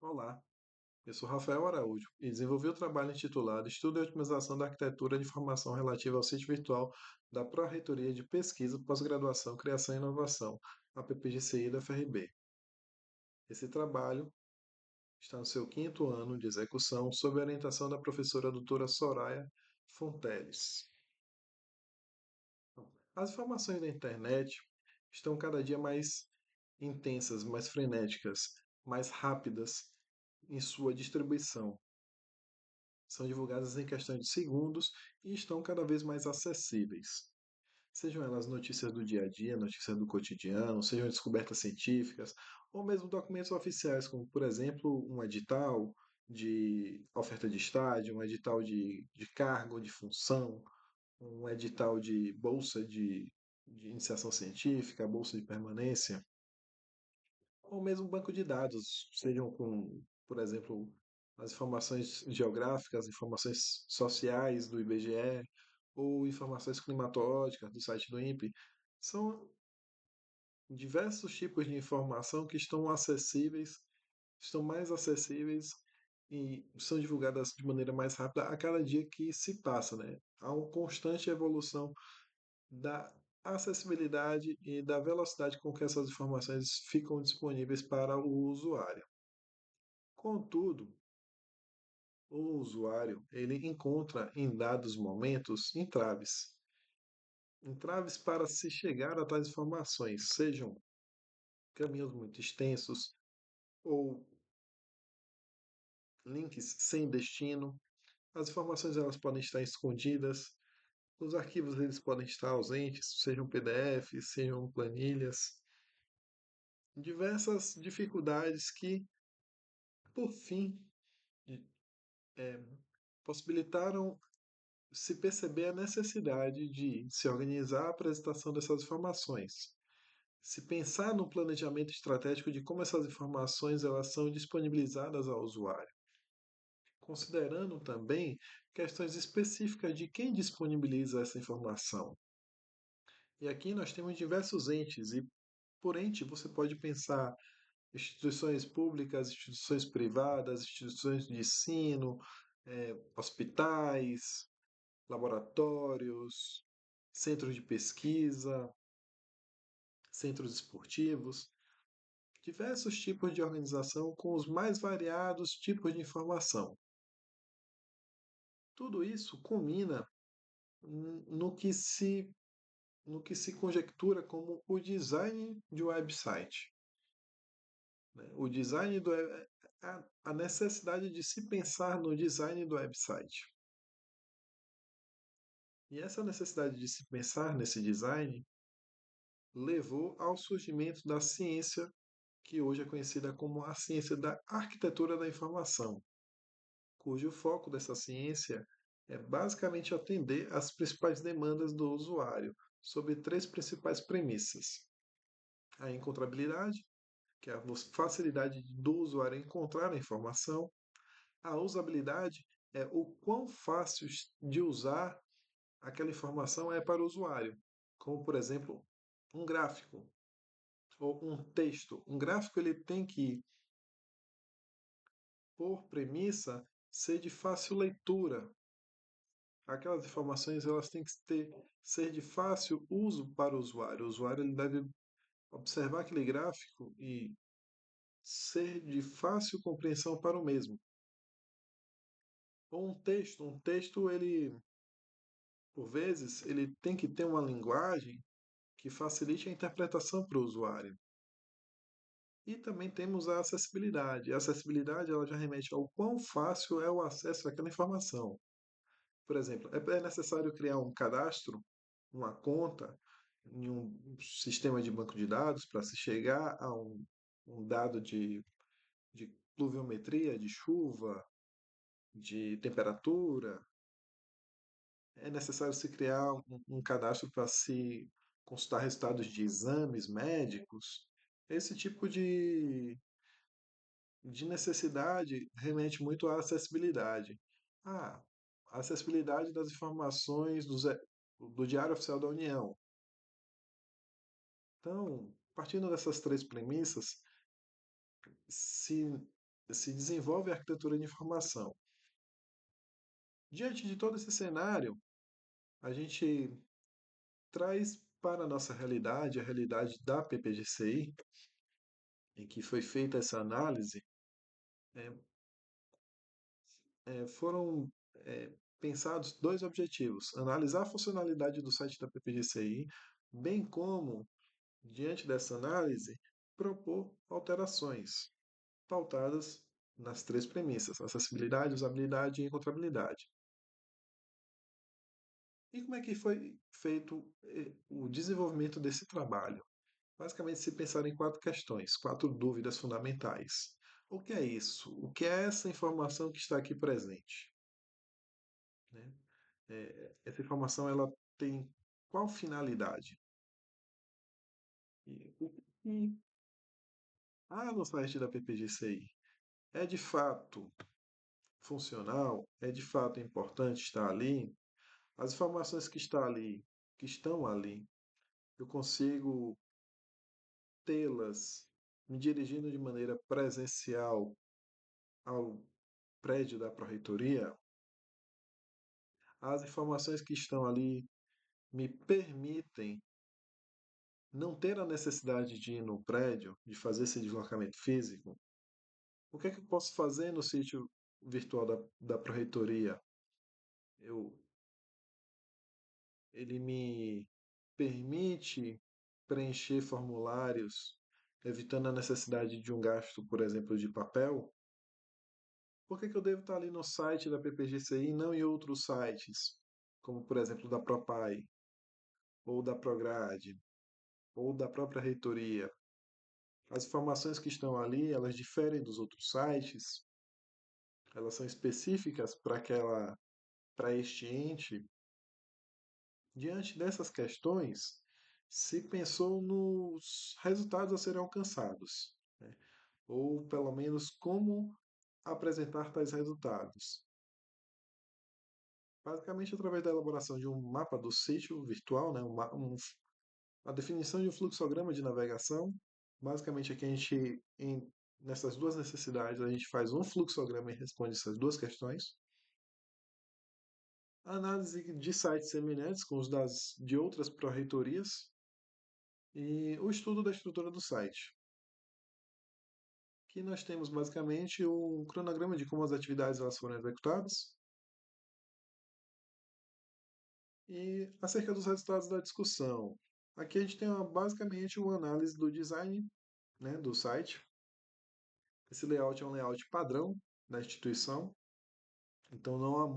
Olá, eu sou Rafael Araújo e desenvolvi o trabalho intitulado Estudo e Otimização da Arquitetura de Informação relativa ao sítio virtual da Pró-Reitoria de Pesquisa, Pós-Graduação, Criação e Inovação, a PPGCI da FRB. Esse trabalho está no seu quinto ano de execução, sob a orientação da professora doutora Soraya Fonteles. As informações da internet estão cada dia mais intensas, mais frenéticas, mais rápidas em sua distribuição. São divulgadas em questão de segundos e estão cada vez mais acessíveis. Sejam elas notícias do dia a dia, notícias do cotidiano, sejam descobertas científicas, ou mesmo documentos oficiais, como, por exemplo, um edital de oferta de estágio, um edital de cargo, de função, um edital de bolsa de iniciação científica, bolsa de permanência, ou mesmo banco de dados, sejam com, por exemplo, as informações geográficas, informações sociais do IBGE ou informações climatológicas do site do INPE. São diversos tipos de informação que estão acessíveis, estão mais acessíveis e são divulgadas de maneira mais rápida a cada dia que se passa, né? Há uma constante evolução da acessibilidade e da velocidade com que essas informações ficam disponíveis para o usuário. Contudo, o usuário ele encontra em dados momentos entraves para se chegar a tais informações, sejam caminhos muito extensos ou links sem destino. As informações elas podem estar escondidas, os arquivos eles podem estar ausentes, sejam PDFs, sejam planilhas, diversas dificuldades que, por fim, eh, possibilitaram se perceber a necessidade de se organizar a apresentação dessas informações, se pensar no planejamento estratégico de como essas informações elas são disponibilizadas ao usuário, considerando também questões específicas de quem disponibiliza essa informação. E aqui nós temos diversos entes, e por ente você pode pensar instituições públicas, instituições privadas, instituições de ensino, hospitais, laboratórios, centros de pesquisa, centros esportivos, diversos tipos de organização com os mais variados tipos de informação. Tudo isso culmina no que se, no que se conjectura como o design de um website. Né? O design do a necessidade de se pensar no design do website. E essa necessidade de se pensar nesse design levou ao surgimento da ciência que hoje é conhecida como a ciência da arquitetura da informação, cujo foco dessa ciência é basicamente atender às principais demandas do usuário, sobre três principais premissas: a encontrabilidade, que é a facilidade do usuário encontrar a informação; a usabilidade é o quão fácil de usar aquela informação é para o usuário, como por exemplo um gráfico ou um texto. Um gráfico ele tem que, por premissa, ser de fácil leitura. Aquelas informações elas têm que ser de fácil uso para o usuário. O usuário ele deve observar aquele gráfico e ser de fácil compreensão para o mesmo. Ou um texto ele, por vezes, ele tem que ter uma linguagem que facilite a interpretação para o usuário. E também temos a acessibilidade. A acessibilidade ela já remete ao quão fácil é o acesso àquela informação. Por exemplo, é necessário criar um cadastro, uma conta em um sistema de banco de dados para se chegar a um dado de pluviometria, de chuva, de temperatura. É necessário se criar um cadastro para se consultar resultados de exames médicos. Esse tipo de necessidade remete muito à acessibilidade. Ah, a acessibilidade das informações do Diário Oficial da União. Então, partindo dessas três premissas, se se desenvolve a arquitetura de informação. Diante de todo esse cenário, a gente traz para a nossa realidade, a realidade da PPGCI, em que foi feita essa análise, é, foram pensados dois objetivos: analisar a funcionalidade do site da PPGCI, bem como, diante dessa análise, propor alterações pautadas nas três premissas: acessibilidade, usabilidade e encontrabilidade. E como é que foi feito o desenvolvimento desse trabalho? Basicamente, se pensar em quatro questões, quatro dúvidas fundamentais. O que é isso? O que é essa informação que está aqui presente? Né? Essa informação ela tem qual finalidade? E o que há no site da PPGCI? É de fato funcional? É de fato importante estar ali? As informações que estão ali, eu consigo tê-las me dirigindo de maneira presencial ao prédio da Pró-Reitoria? As informações que estão ali me permitem não ter a necessidade de ir no prédio, de fazer esse deslocamento físico? O que é que eu posso fazer no sítio virtual da Pró-Reitoria? Eu, ele me permite preencher formulários, evitando a necessidade de um gasto, por exemplo, de papel? Por que que eu devo estar ali no site da PPGCI e não em outros sites, como por exemplo da Propai, ou da Prograde, ou da própria reitoria? As informações que estão ali, elas diferem dos outros sites, elas são específicas para este ente. Diante dessas questões, se pensou nos resultados a serem alcançados, né? Ou pelo menos como apresentar tais resultados. Basicamente, através da elaboração de um mapa do sítio virtual, né? A definição de um fluxograma de navegação. Basicamente, aqui nessas duas necessidades, a gente faz um fluxograma e responde essas duas questões. A análise de sites semelhantes com os de outras pró-reitorias e o estudo da estrutura do site. Aqui nós temos basicamente um cronograma de como as atividades elas foram executadas e acerca dos resultados da discussão. Aqui a gente tem basicamente uma análise do design, né, do site. Esse layout é um layout padrão da instituição, então não há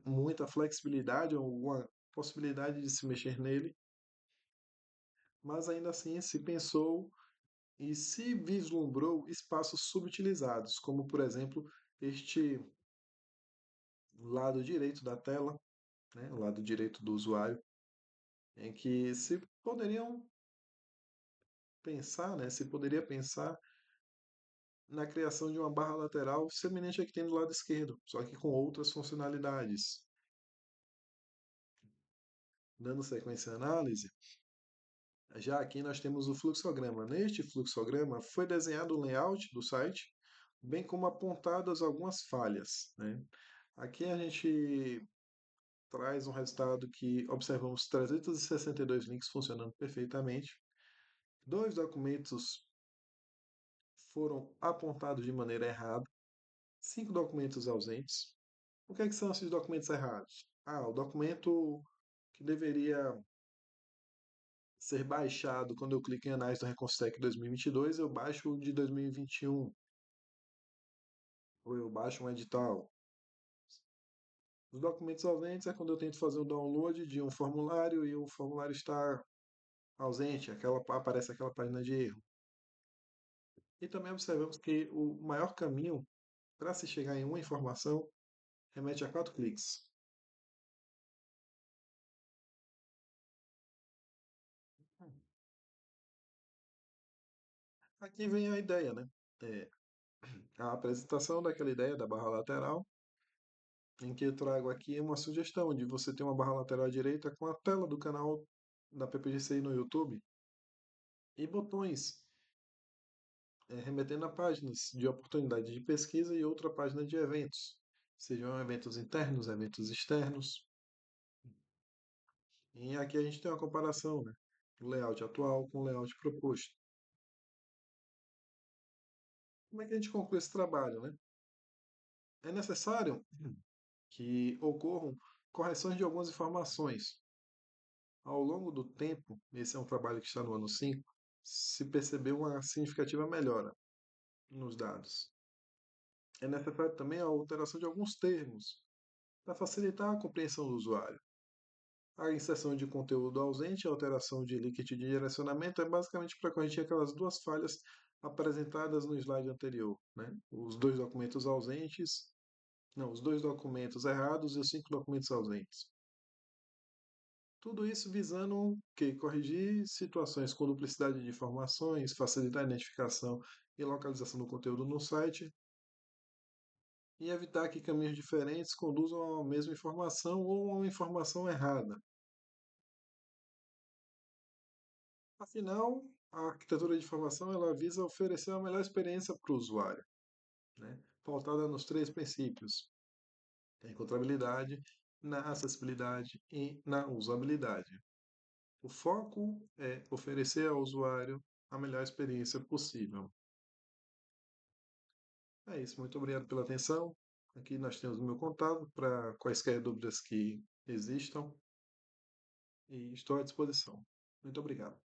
muita flexibilidade ou alguma possibilidade de se mexer nele, mas ainda assim se pensou e se vislumbrou espaços subutilizados, como por exemplo este lado direito da tela, né, o lado direito do usuário, em que se poderiam pensar, né, se poderia pensar na criação de uma barra lateral semelhante à que tem do lado esquerdo, só que com outras funcionalidades. Dando sequência à análise, já aqui nós temos o fluxograma. Neste fluxograma foi desenhado o layout do site, bem como apontadas algumas falhas, né? Aqui a gente traz um resultado que observamos 362 links funcionando perfeitamente. Dois documentos foram apontados de maneira errada, 5 documentos ausentes. O que, é que são esses documentos errados? O documento que deveria ser baixado quando eu clico em análise do Reconciliac 2022, eu baixo o de 2021, ou eu baixo um edital. Os documentos ausentes é quando eu tento fazer o download de um formulário e o formulário está ausente, aparece aquela página de erro. E também observamos que o maior caminho para se chegar em uma informação remete a 4 cliques. Aqui vem a ideia, né? É, a apresentação daquela ideia da barra lateral, em que eu trago aqui uma sugestão de você ter uma barra lateral à direita com a tela do canal da PPGCI no YouTube e botões remetendo a páginas de oportunidade de pesquisa e outra página de eventos, sejam eventos internos, eventos externos. E aqui a gente tem uma comparação, né? O layout atual com o layout proposto. Como é que a gente conclui esse trabalho, né? É necessário que ocorram correções de algumas informações. Ao longo do tempo, esse é um trabalho que está no ano 5, se percebeu uma significativa melhora nos dados. É necessário também a alteração de alguns termos para facilitar a compreensão do usuário. A inserção de conteúdo ausente e a alteração de linked de direcionamento é basicamente para corrigir aquelas duas falhas apresentadas no slide anterior, né? Os dois documentos ausentes, não, os dois documentos errados e os 5 documentos ausentes. Tudo isso visando que corrigir situações com duplicidade de informações, facilitar a identificação e localização do conteúdo no site e evitar que caminhos diferentes conduzam à mesma informação ou a uma informação errada. Afinal, a arquitetura de informação ela visa oferecer a melhor experiência para o usuário, né? Pautada nos 3 princípios: na encontrabilidade, na acessibilidade e na usabilidade. O foco é oferecer ao usuário a melhor experiência possível. É isso, muito obrigado pela atenção. Aqui nós temos o meu contato para quaisquer dúvidas que existam e estou à disposição. Muito obrigado.